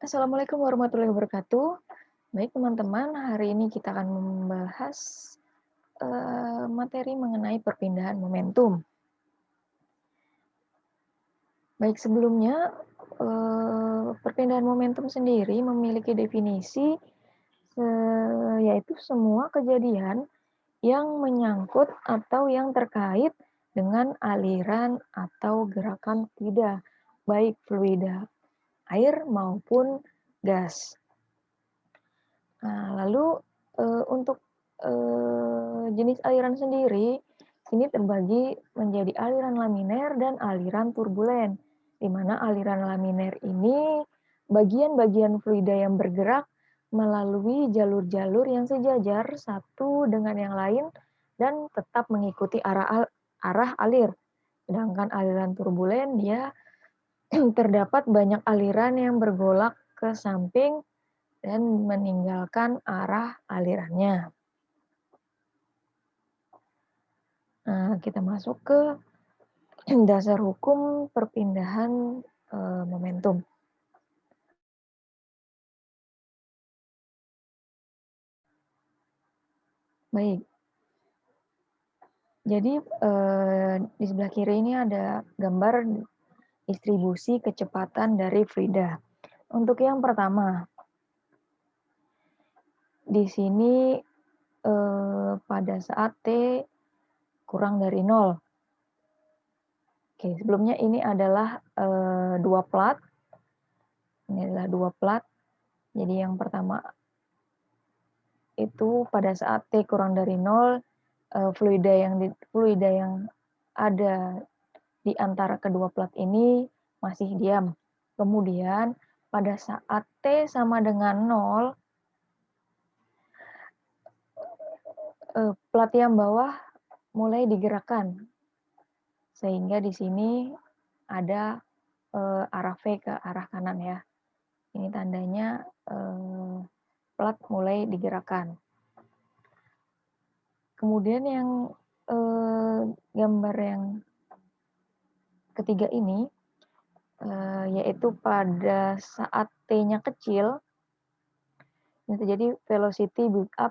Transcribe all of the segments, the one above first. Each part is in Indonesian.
Assalamualaikum warahmatullahi wabarakatuh. Baik teman-teman, hari ini kita akan membahas materi mengenai perpindahan momentum. Baik sebelumnya, perpindahan momentum sendiri memiliki definisi yaitu semua kejadian yang menyangkut atau yang terkait dengan aliran atau gerakan fluida, baik fluida air maupun gas. Nah, lalu untuk jenis aliran sendiri, sini terbagi menjadi aliran laminer dan aliran turbulen, di mana aliran laminer ini bagian-bagian fluida yang bergerak melalui jalur-jalur yang sejajar satu dengan yang lain dan tetap mengikuti arah alir. Sedangkan aliran turbulen dia terdapat banyak aliran yang bergolak ke samping dan meninggalkan arah alirannya. Nah, kita masuk ke dasar hukum perpindahan momentum. Baik. Jadi di sebelah kiri ini ada gambar distribusi kecepatan dari fluida. Untuk yang pertama, di sini pada saat T kurang dari 0. Oke, sebelumnya ini adalah dua plat. Ini adalah dua plat. Jadi yang pertama itu pada saat T kurang dari 0, fluida yang ada di antara kedua plat ini masih diam. Kemudian pada saat T sama dengan 0, plat yang bawah mulai digerakkan. Sehingga di sini ada arah V ke arah kanan ya. Ini tandanya plat mulai digerakkan. Kemudian yang gambar yang ketiga ini, yaitu pada saat T-nya kecil, ini terjadi velocity build up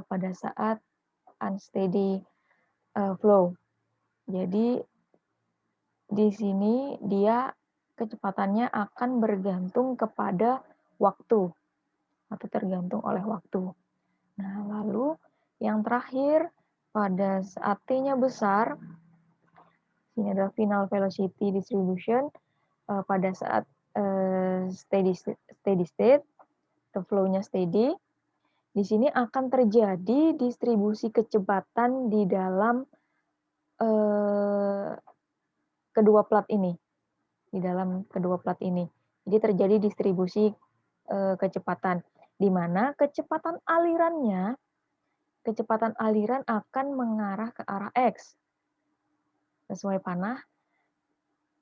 pada saat unsteady flow. Jadi di sini dia kecepatannya akan bergantung kepada waktu atau tergantung oleh waktu. Nah, lalu yang terakhir pada saat T-nya besar, ini adalah final velocity distribution pada saat steady state, the flow-nya steady. Di sini akan terjadi distribusi kecepatan di dalam kedua plat ini. Di dalam kedua plat ini. Jadi terjadi distribusi kecepatan, di mana kecepatan aliran akan mengarah ke arah X sesuai panah.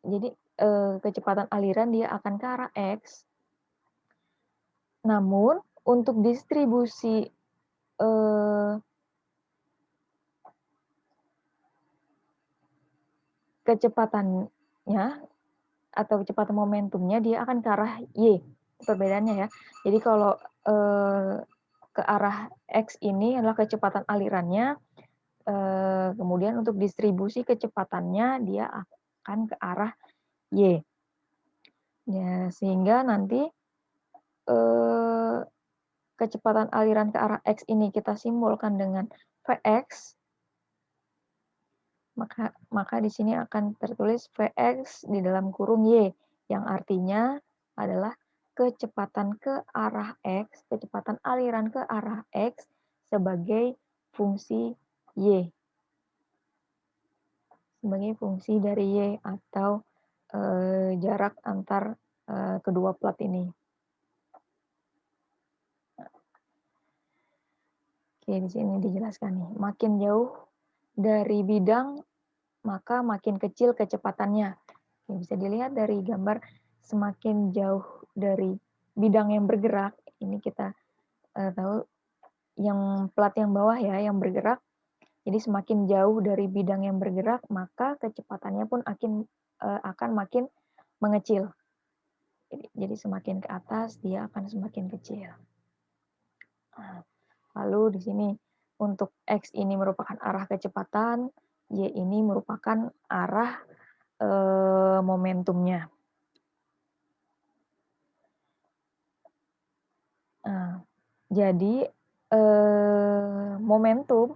Jadi kecepatan aliran dia akan ke arah X. Namun untuk distribusi kecepatannya atau kecepatan momentumnya dia akan ke arah Y. Perbedaannya ya. Jadi kalau ke arah X ini adalah kecepatan alirannya, kemudian untuk distribusi kecepatannya dia akan ke arah Y. Ya, sehingga nanti kecepatan aliran ke arah X ini kita simbolkan dengan Vx, maka di sini akan tertulis Vx di dalam kurung Y, yang artinya adalah kecepatan ke arah X, kecepatan aliran ke arah X sebagai fungsi Y. Sebagai fungsi dari Y atau jarak antar kedua plat ini. Oke, di sini dijelaskan nih, makin jauh dari bidang maka makin kecil kecepatannya. Oke, bisa dilihat dari gambar semakin jauh dari bidang yang bergerak, ini kita tahu yang plat yang bawah ya yang bergerak. Jadi semakin jauh dari bidang yang bergerak, maka kecepatannya pun akan makin mengecil. Jadi semakin ke atas dia akan semakin kecil. Nah, lalu di sini untuk X ini merupakan arah kecepatan, Y ini merupakan arah momentumnya. Nah, jadi momentum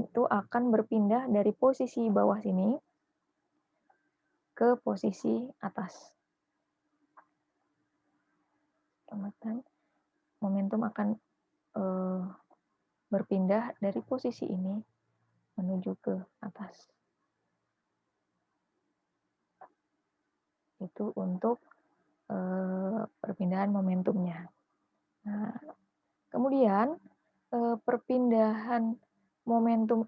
itu akan berpindah dari posisi bawah sini ke posisi atas. Momentum akan berpindah dari posisi ini menuju ke atas. Itu untuk perpindahan momentumnya. Nah, kemudian perpindahan momentum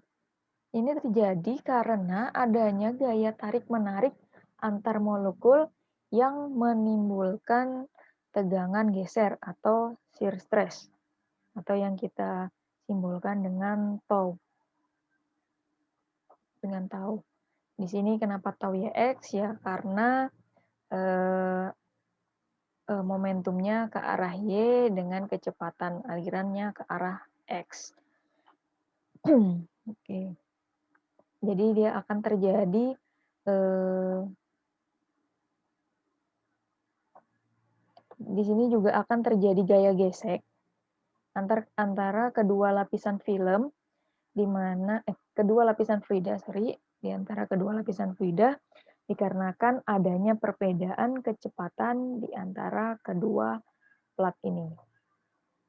ini terjadi karena adanya gaya tarik-menarik antar molekul yang menimbulkan tegangan geser atau shear stress, atau yang kita simbolkan dengan tau. Dengan tau. Di sini kenapa tau YX ya karena momentumnya ke arah Y dengan kecepatan alirannya ke arah X. Oke. Jadi dia akan terjadi di sini juga akan terjadi gaya gesek antara kedua lapisan film di mana kedua lapisan fluida, di antara kedua lapisan fluida dikarenakan adanya perbedaan kecepatan di antara kedua plat ini.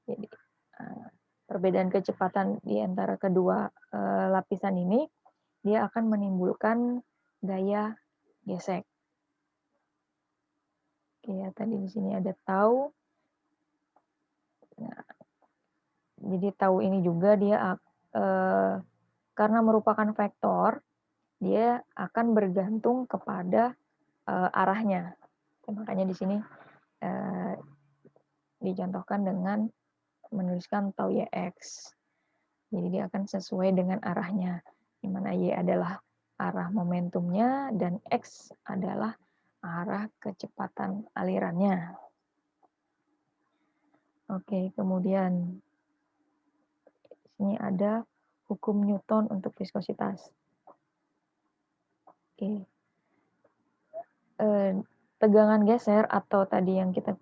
Jadi perbedaan kecepatan di antara kedua lapisan ini dia akan menimbulkan gaya gesek. Oke, ya, tadi di sini ada tau. Nah, jadi tau ini juga dia karena merupakan vektor, dia akan bergantung kepada arahnya. Makanya di sini dicontohkan dengan menuliskan tau YX. Jadi dia akan sesuai dengan arahnya, di mana Y adalah arah momentumnya dan X adalah arah kecepatan alirannya. Oke, kemudian ini ada hukum Newton untuk viskositas. Oke. Tegangan geser atau tadi yang kita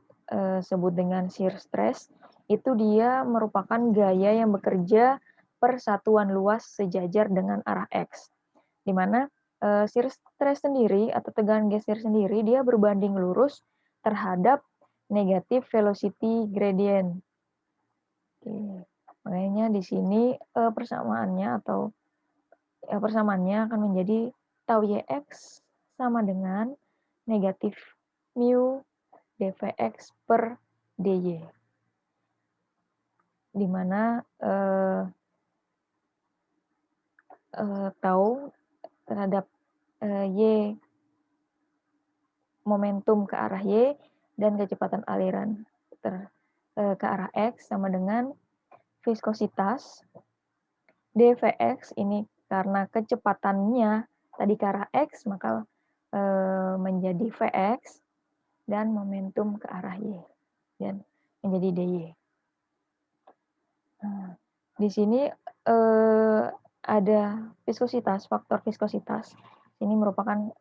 sebut dengan shear stress, itu dia merupakan gaya yang bekerja per satuan luas sejajar dengan arah X. Di mana shear stress sendiri atau tegangan geser sendiri dia berbanding lurus terhadap negatif velocity gradient. Oke. Makanya di sini persamaannya akan menjadi tau YX sama dengan negatif mu dvx per dy. Di mana tau terhadap Y momentum ke arah Y dan kecepatan aliran ke arah X sama dengan viskositas dvx ini karena kecepatannya tadi ke arah X maka menjadi Vx dan momentum ke arah Y dan menjadi dy. Nah, di sini ada viskositas, faktor viskositas. Ini merupakan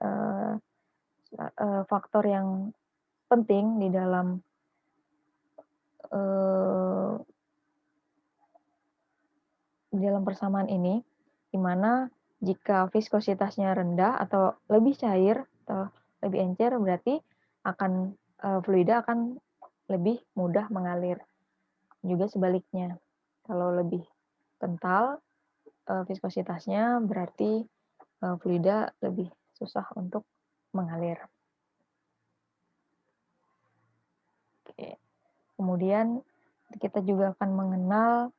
faktor yang penting di dalam persamaan ini, di mana jika viskositasnya rendah atau lebih cair atau lebih encer, berarti akan fluida akan lebih mudah mengalir. Juga sebaliknya, kalau lebih kental viskositasnya, berarti fluida lebih susah untuk mengalir. Oke. Kemudian kita juga akan mengenal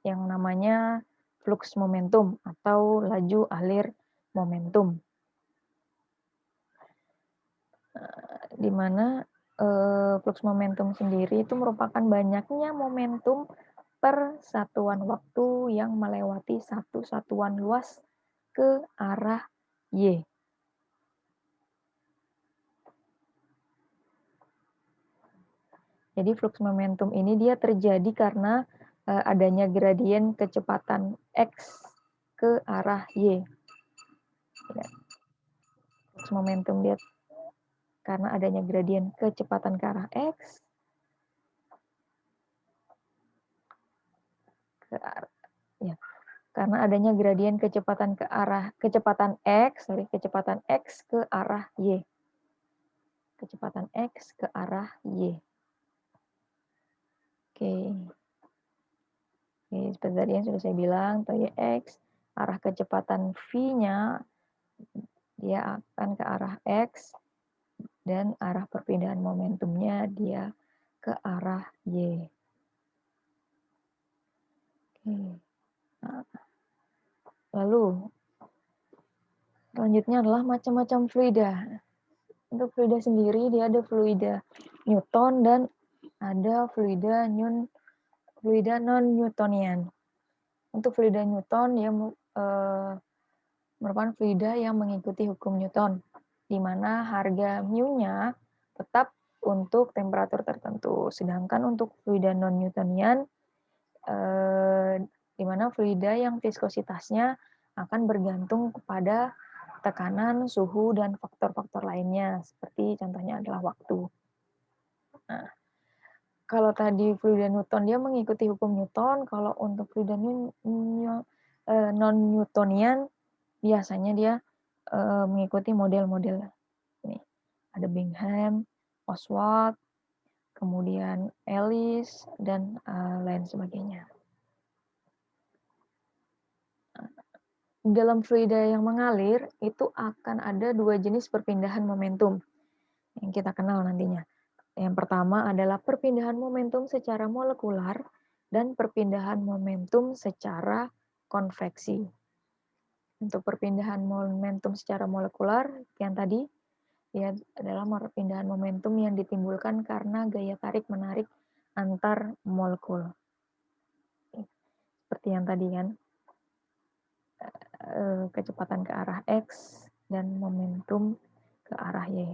yang namanya flux momentum atau laju alir momentum. Di mana flux momentum sendiri itu merupakan banyaknya momentum per satuan waktu yang melewati satu satuan luas ke arah Y. Jadi flux momentum ini dia terjadi karena adanya gradien kecepatan X ke arah Y. Ya. Flux momentum dia karena adanya gradien kecepatan ke arah X ke arah, ya. Karena adanya gradien kecepatan ke arah kecepatan X ke arah Y. Kecepatan X ke arah Y. Oke. Oke, seperti tadi yang sudah saya bilang, tadi X, arah kecepatan V-nya dia akan ke arah X, dan arah perpindahan momentumnya dia ke arah Y. Oke. Nah, lalu selanjutnya adalah macam-macam fluida. Untuk fluida sendiri dia ada fluida Newton dan ada fluida non-Newtonian. Untuk fluida Newton dia merupakan fluida yang mengikuti hukum Newton, di mana harga mu-nya tetap untuk temperatur tertentu. Sedangkan untuk fluida non-Newtonian, di mana fluida yang viskositasnya akan bergantung kepada tekanan, suhu, dan faktor-faktor lainnya, seperti contohnya adalah waktu. Nah, kalau tadi fluida Newton dia mengikuti hukum Newton, kalau untuk fluida non-Newtonian biasanya dia mengikuti model-model ini. Ada Bingham, Oswald, kemudian Ellis, dan lain sebagainya. Dalam fluida yang mengalir, itu akan ada dua jenis perpindahan momentum yang kita kenal nantinya. Yang pertama adalah perpindahan momentum secara molekular dan perpindahan momentum secara konveksi. Untuk perpindahan momentum secara molekular, yang tadi, ya adalah perpindahan momentum yang ditimbulkan karena gaya tarik-menarik antar molekul. Seperti yang tadi kan, kecepatan ke arah X dan momentum ke arah Y.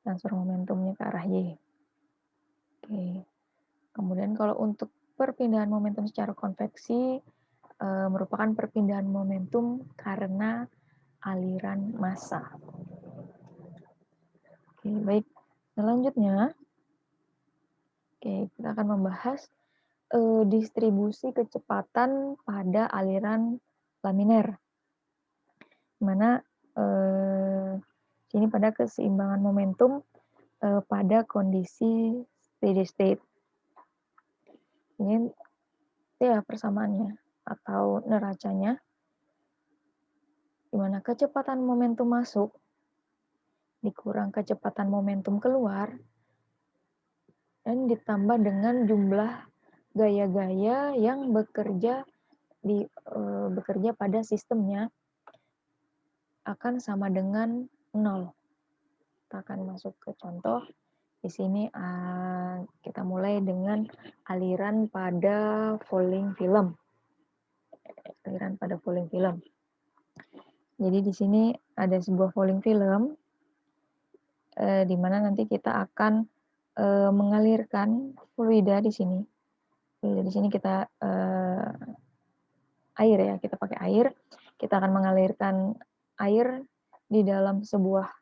Transfer momentumnya ke arah Y. Oke. Kemudian kalau untuk perpindahan momentum secara konveksi, merupakan perpindahan momentum karena aliran massa. Oke, baik. Selanjutnya, kita akan membahas distribusi kecepatan pada aliran laminer. Dimana ini pada keseimbangan momentum pada kondisi steady state. Ini ya persamaannya atau neracanya, di mana kecepatan momentum masuk dikurang kecepatan momentum keluar dan ditambah dengan jumlah gaya-gaya yang bekerja pada sistemnya akan sama dengan 0. Kita akan masuk ke contoh. Di sini kita mulai dengan aliran pada falling film. Aliran pada falling film. Jadi di sini ada sebuah falling film, di mana nanti kita akan mengalirkan fluida di sini. Fluida di sini kita air ya, kita pakai air. Kita akan mengalirkan air di dalam sebuah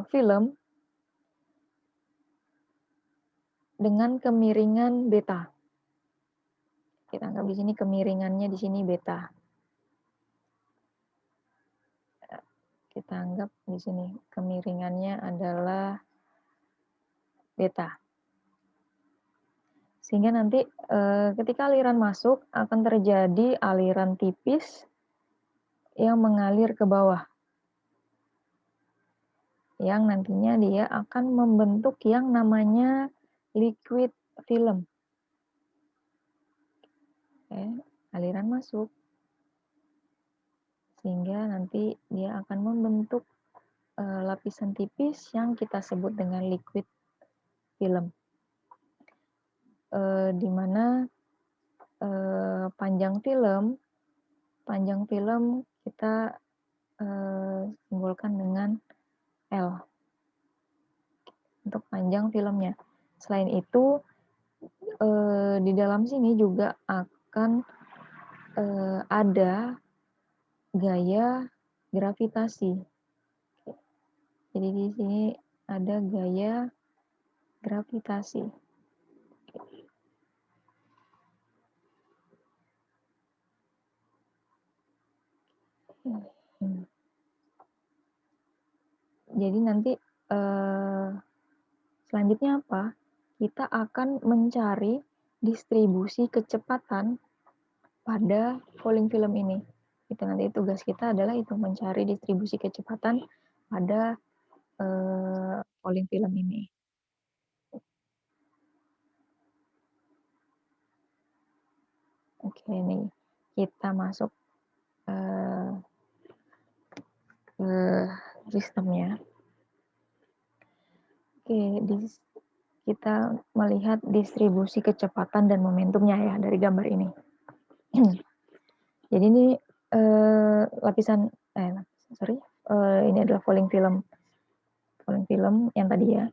film dengan kemiringan beta. Kita anggap di sini kemiringannya di sini beta. Kita anggap di sini kemiringannya adalah beta. Sehingga nanti ketika aliran masuk akan terjadi aliran tipis yang mengalir ke bawah. Yang nantinya dia akan membentuk yang namanya liquid film. Aliran masuk. Sehingga nanti dia akan membentuk lapisan tipis yang kita sebut dengan liquid film. Di mana panjang film kita simbolkan dengan L untuk panjang filmnya. Selain itu, di dalam sini juga akan ada gaya gravitasi. Jadi di sini ada gaya gravitasi. Jadi nanti selanjutnya apa? Kita akan mencari distribusi kecepatan pada falling film ini. Itu nanti tugas kita adalah itu mencari distribusi kecepatan pada falling film ini. Oke, nih kita masuk ke sistemnya. Oke, kita melihat distribusi kecepatan dan momentumnya ya dari gambar ini. Jadi ini lapisan, ini adalah falling film yang tadi ya.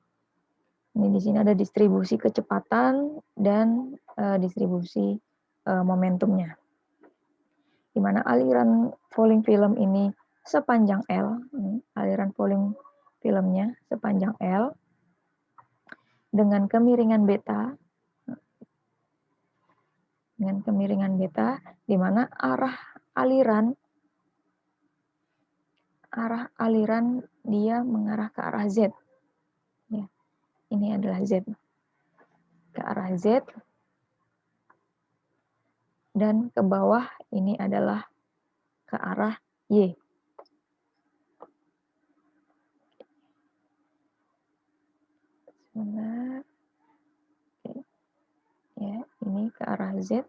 Ini di sini ada distribusi kecepatan dan distribusi momentumnya. Di mana aliran falling film ini sepanjang L, aliran falling filmnya sepanjang L dengan kemiringan beta, di mana arah aliran dia mengarah ke arah Z. Ya, ini adalah Z. Ke arah Z. Dan ke bawah ini adalah ke arah Y. Sebentar. Oke. Ya, ini ke arah Z.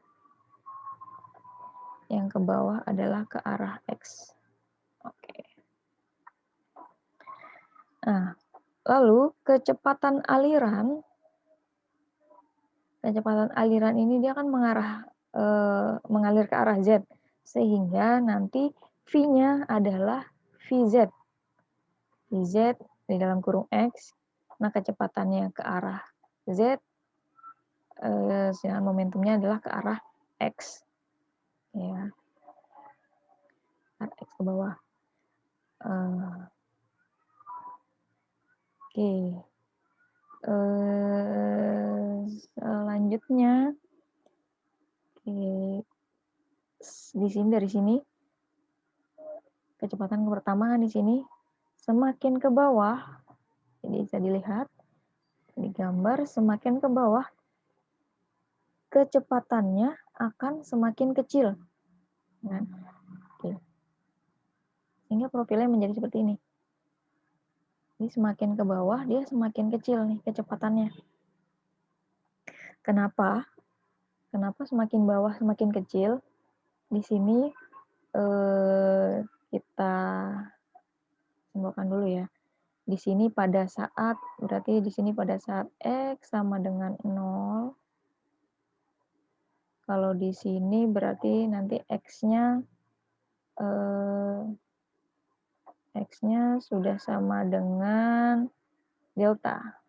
Yang ke bawah adalah ke arah X. Oke. Nah, lalu kecepatan aliran ini dia kan mengalir ke arah Z, sehingga nanti V-nya adalah VZ. VZ di dalam kurung X, nah kecepatannya ke arah Z, sedangkan momentumnya adalah ke arah X. Ya. Arah X ke bawah. Oke. Selanjutnya, dari sini kecepatan pertama di sini semakin ke bawah, jadi bisa dilihat di gambar, semakin ke bawah kecepatannya akan semakin kecil. Nah, oke. Sehingga profilnya menjadi seperti ini. Ini semakin ke bawah dia semakin kecil nih kecepatannya. Kenapa? Kenapa semakin bawah semakin kecil? Di sini kita simbolkan dulu ya. Di sini pada saat X sama dengan 0. Kalau di sini berarti nanti X-nya sudah sama dengan delta.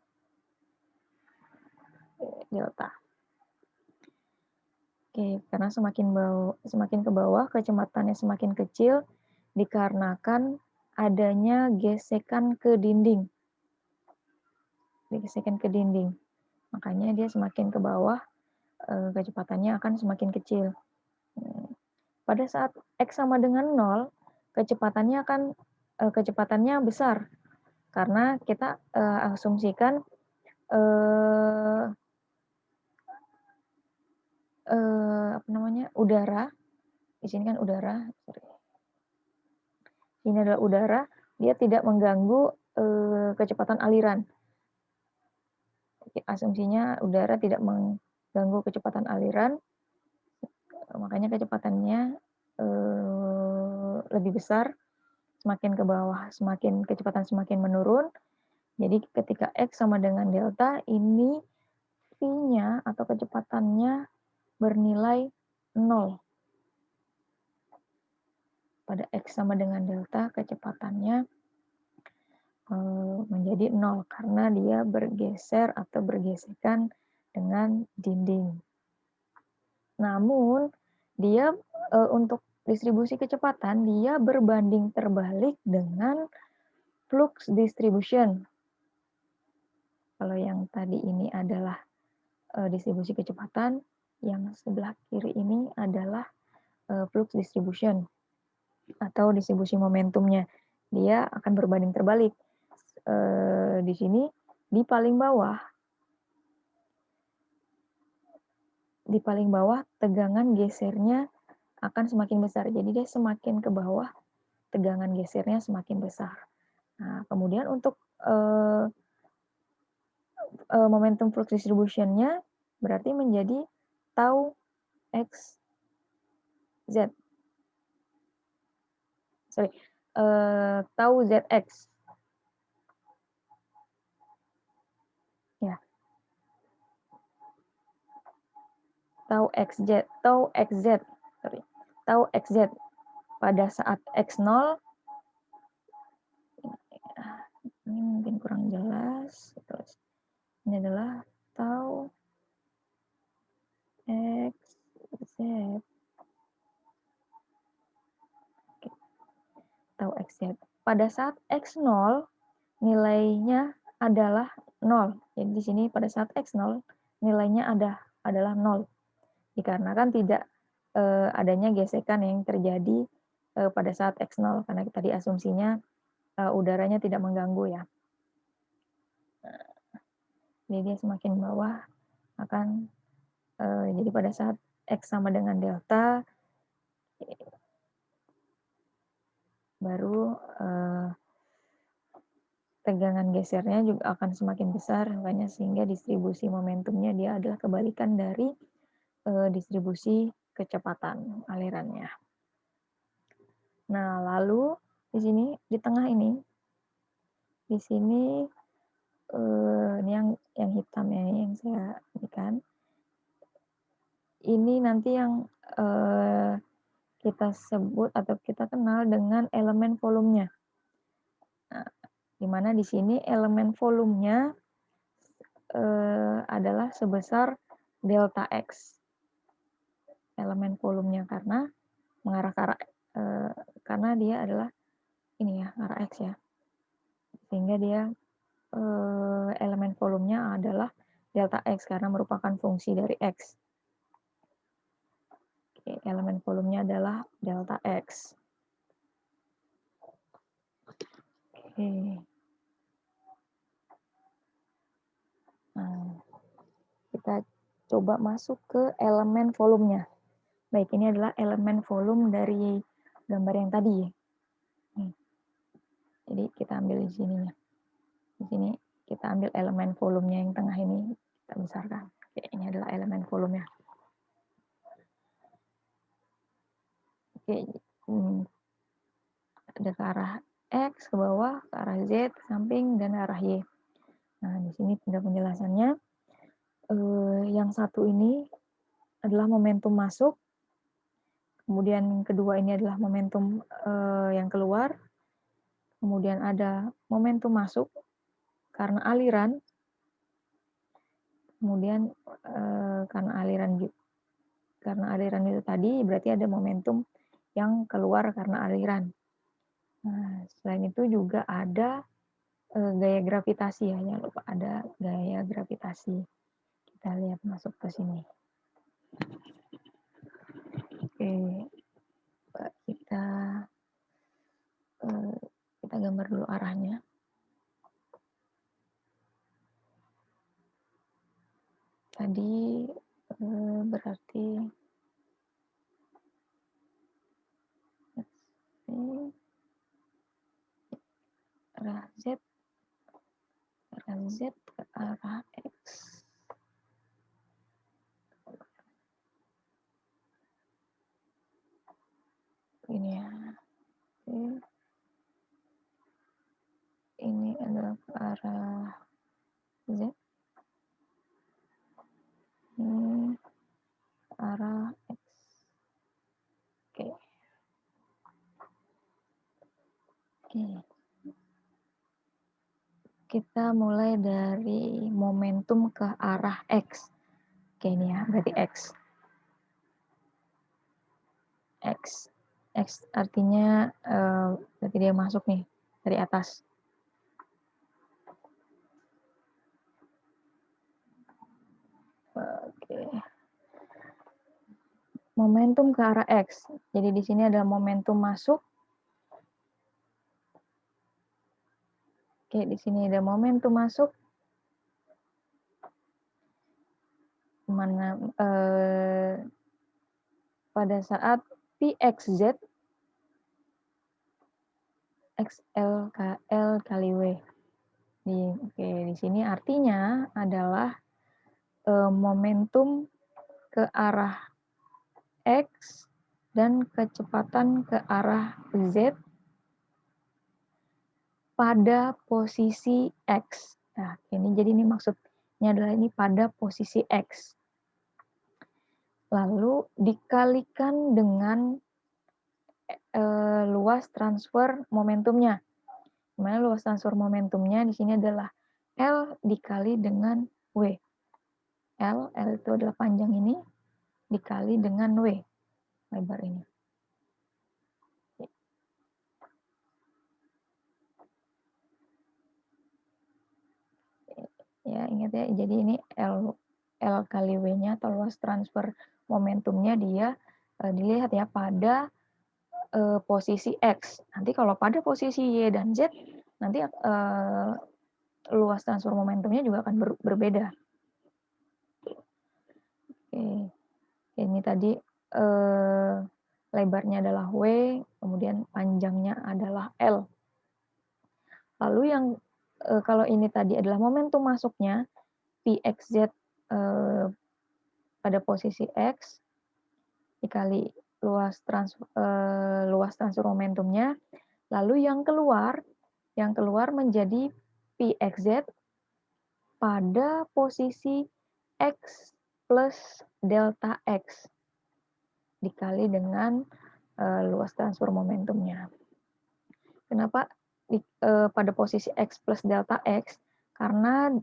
Oke, karena semakin ke bawah kecepatannya semakin kecil dikarenakan adanya gesekan ke dinding. Makanya dia semakin ke bawah kecepatannya akan semakin kecil. Pada saat X sama dengan 0, kecepatannya besar. Karena kita asumsikan udara. Di sini kan udara. Ini adalah udara, dia tidak mengganggu kecepatan aliran. Asumsinya udara tidak mengganggu kecepatan aliran, makanya kecepatannya lebih besar. Semakin ke bawah, kecepatan semakin menurun. Jadi ketika X sama dengan delta, ini V-nya atau kecepatannya bernilai 0. Pada X sama dengan delta, kecepatannya menjadi 0 karena dia bergeser atau bergesekan dengan dinding. Namun dia, untuk distribusi kecepatan dia berbanding terbalik dengan flux distribution. Kalau yang tadi ini adalah, distribusi kecepatan, yang sebelah kiri ini adalah, flux distribution atau distribusi momentumnya. Dia akan berbanding terbalik. Di sini di paling bawah tegangan gesernya akan semakin besar. Jadi dia semakin ke bawah, tegangan gesernya semakin besar. Nah, kemudian untuk momentum flux distribution-nya berarti menjadi tau x z. Sorry, tau zx. Ya. Tau xz, sorry. Tau xz pada saat x0 ini mungkin kurang jelas. Terus ini adalah tau xz. Oke. Tau xz. Pada saat x0 nilainya adalah 0. Jadi di sini pada saat x0 nilainya adalah 0. Dikarenakan tidak adanya gesekan yang terjadi pada saat x0 karena tadi asumsinya udaranya tidak mengganggu ya. Jadi dia semakin bawah akan jadi pada saat x sama dengan delta baru tegangan gesernya juga akan semakin besar, makanya sehingga distribusi momentumnya dia adalah kebalikan dari distribusi kecepatan alirannya. Nah, lalu di sini di tengah ini, di sini ini yang hitam ya, ini yang saya berikan. Ini nanti yang kita sebut atau kita kenal dengan elemen volumenya. Nah, di mana di sini elemen volumenya adalah sebesar delta X. Elemen volumenya karena mengarah ke arah karena dia adalah ini ya, arah X ya. Sehingga dia elemen volumenya adalah delta X karena merupakan fungsi dari X. Oke, elemen volumenya adalah delta X. Oke. Nah, kita coba masuk ke elemen volumenya. Baik, ini adalah elemen volume dari gambar yang tadi ya. Nih. Jadi kita ambil di sininya. Di sini kita ambil elemen volumenya yang tengah ini, kita besarkan. Oke, ini adalah elemen volumenya. Oke, ada ke arah X, ke bawah, ke arah Z, ke samping, dan ke arah Y. Nah, di sini ada penjelasannya. Yang satu ini adalah momentum masuk, kemudian kedua ini adalah momentum yang keluar, kemudian ada momentum masuk karena aliran, kemudian karena aliran itu tadi berarti ada momentum yang keluar karena aliran. Nah, selain itu juga ada gaya gravitasi ya, jangan lupa ada gaya gravitasi. Kita lihat masuk ke sini. Oke, kita gambar dulu arahnya. Tadi berarti arah Z ke arah X. Ini ya. Oke. Ini adalah ke arah Z. Ini ke arah X. Oke. Oke. kita mulai dari momentum ke arah X. Oke, ini ya, berarti X. X artinya berarti dia masuk nih dari atas. Oke. Momentum ke arah X. Jadi di sini adalah momentum masuk. Oke, di sini ada momentum masuk. Mana pada saat Pxz XL kali W. Oke, di sini artinya adalah momentum ke arah X dan kecepatan ke arah Z pada posisi X. Nah, jadi ini maksudnya adalah ini pada posisi X. Lalu dikalikan dengan luas transfer momentumnya. Dimana luas transfer momentumnya di sini adalah L dikali dengan W. L itu adalah panjang ini, dikali dengan W, lebar ini. Ya, ingat ya, jadi ini L kali W-nya atau luas transfer momentumnya dia dilihat ya pada posisi X. Nanti kalau pada posisi Y dan Z, nanti luas transfer momentumnya juga akan berbeda. Oke. Ini tadi lebarnya adalah W, kemudian panjangnya adalah L. Lalu yang kalau ini tadi adalah momentum masuknya, Pxz pada posisi X dikali luas transfer momentumnya, lalu yang keluar menjadi Pxz pada posisi X plus delta X dikali dengan luas transfer momentumnya. Kenapa pada posisi X plus delta X? Karena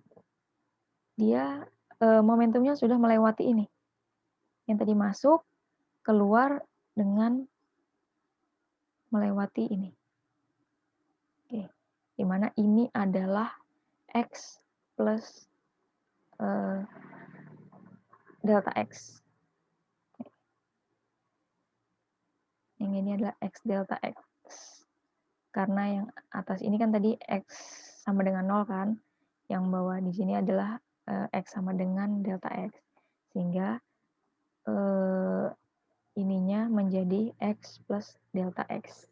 dia momentumnya sudah melewati ini. Yang tadi masuk, keluar dengan melewati ini. Oke. Di mana ini adalah X plus delta X. Yang ini adalah X delta X. Karena yang atas ini kan tadi X sama dengan 0 kan. Yang bawah di sini adalah X sama dengan delta X. Sehingga ininya menjadi X plus delta X.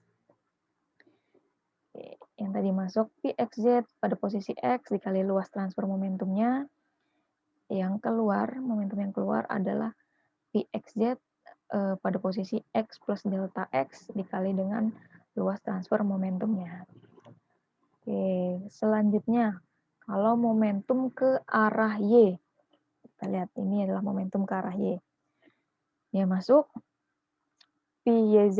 Yang tadi masuk Pxz pada posisi X dikali luas transfer momentumnya. Yang keluar, momentum yang keluar adalah Pxz pada posisi X plus delta X dikali dengan luas transfer momentumnya. Oke, selanjutnya kalau momentum ke arah Y. Kita lihat ini adalah momentum ke arah Y. Dia masuk Pyz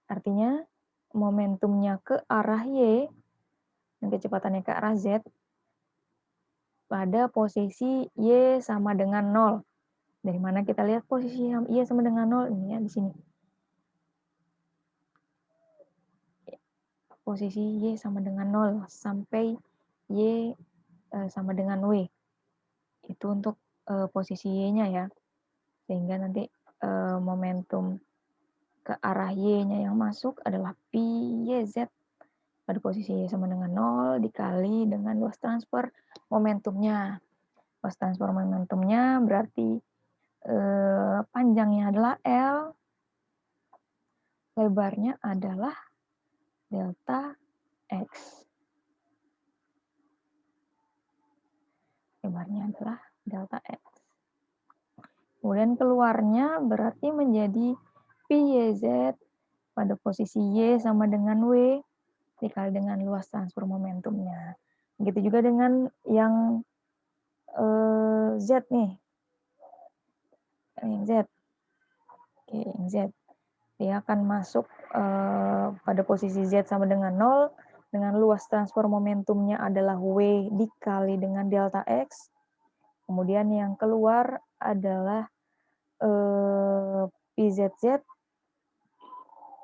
artinya momentumnya ke arah Y dan kecepatannya ke arah Z pada posisi Y sama dengan 0. Dari mana kita lihat posisi Y sama dengan 0? Ini ya, di sini. Posisi Y sama dengan 0 sampai Y sama dengan W. Itu untuk posisi Y-nya ya. Sehingga nanti momentum ke arah Y-nya yang masuk adalah Pyz pada posisi Y sama dengan 0 dikali dengan luas transfer momentumnya. Luas transfer momentumnya berarti panjangnya adalah L, lebarnya adalah delta X. Lebarnya adalah delta X. Kemudian keluarnya berarti menjadi Pyz pada posisi Y sama dengan W dikali dengan luas transfer momentumnya. Begitu juga dengan yang Z nih. Yang Z. Oke, yang Z. Dia akan masuk pada posisi Z sama dengan 0 dengan luas transfer momentumnya adalah W dikali dengan delta X. Kemudian yang keluar adalah PZZ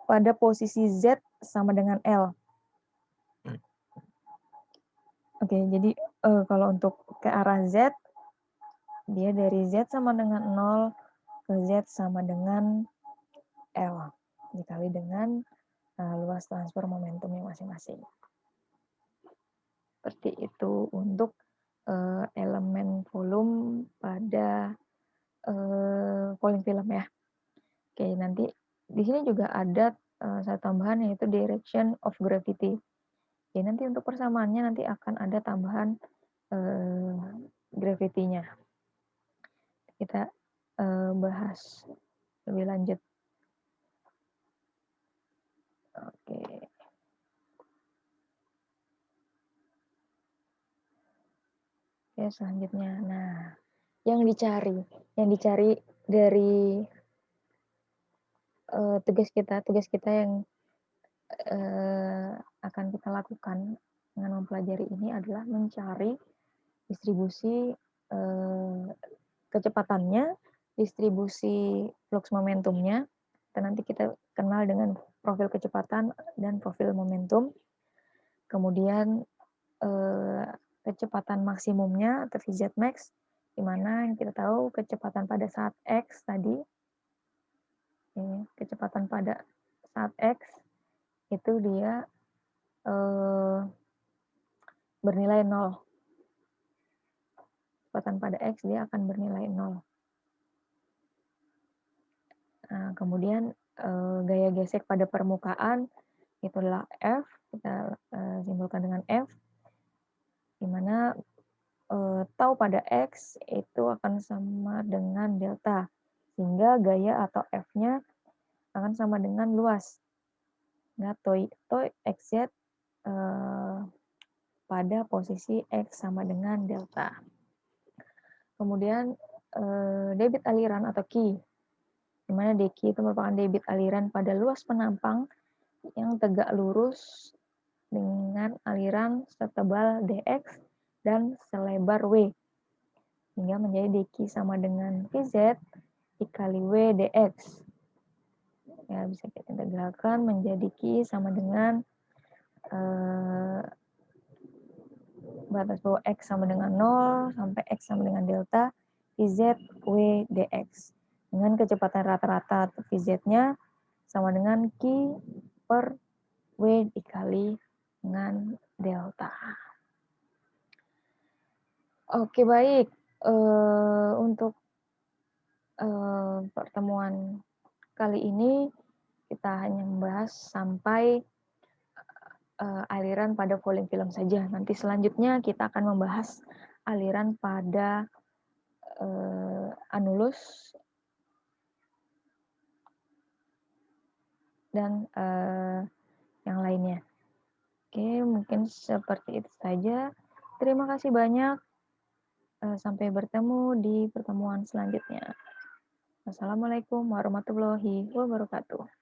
pada posisi Z sama dengan L. Oke, jadi kalau untuk ke arah Z, dia dari Z sama dengan 0 ke Z sama dengan L. Dikali dengan luas transfer momentumnya masing-masing. Seperti itu untuk elemen volume pada falling film ya. Oke, nanti di sini juga ada satu tambahan yaitu direction of gravity. Oke, nanti untuk persamaannya nanti akan ada tambahan gravity-nya. Kita bahas lebih lanjut. Oke. Oke, selanjutnya. Nah, yang dicari dari tugas kita yang akan kita lakukan dengan mempelajari ini adalah mencari distribusi kecepatannya, distribusi flux momentumnya, dan nanti kita kenal dengan profil kecepatan dan profil momentum. Kemudian kecepatan maksimumnya atau VZ max, di mana yang kita tahu kecepatan pada saat X tadi, kecepatan pada saat X itu dia bernilai 0. Kecepatan pada X dia akan bernilai 0. Nah, kemudian gaya gesek pada permukaan itu adalah F, kita simbolkan dengan F, di mana tau pada X itu akan sama dengan delta, sehingga gaya atau F-nya akan sama dengan luas. Nah, tau XZ pada posisi X sama dengan delta. Kemudian debit aliran atau Q, di mana dq itu merupakan debit aliran pada luas penampang yang tegak lurus dengan aliran setebal dx dan selebar W, hingga menjadi dq sama dengan Vz dikali W dx. Ya, bisa kita integralkan menjadi Q sama dengan batas bawah X sama dengan 0 sampai X sama dengan delta Vz W dx. Dengan kecepatan rata-rata Vz-nya sama dengan Q per W dikali dengan delta. Oke, baik. Untuk pertemuan kali ini kita hanya membahas sampai aliran pada falling film saja. Nanti selanjutnya kita akan membahas aliran pada anulus dan yang lainnya. Oke, mungkin seperti itu saja. Terima kasih banyak. Sampai bertemu di pertemuan selanjutnya. Wassalamualaikum warahmatullahi wabarakatuh.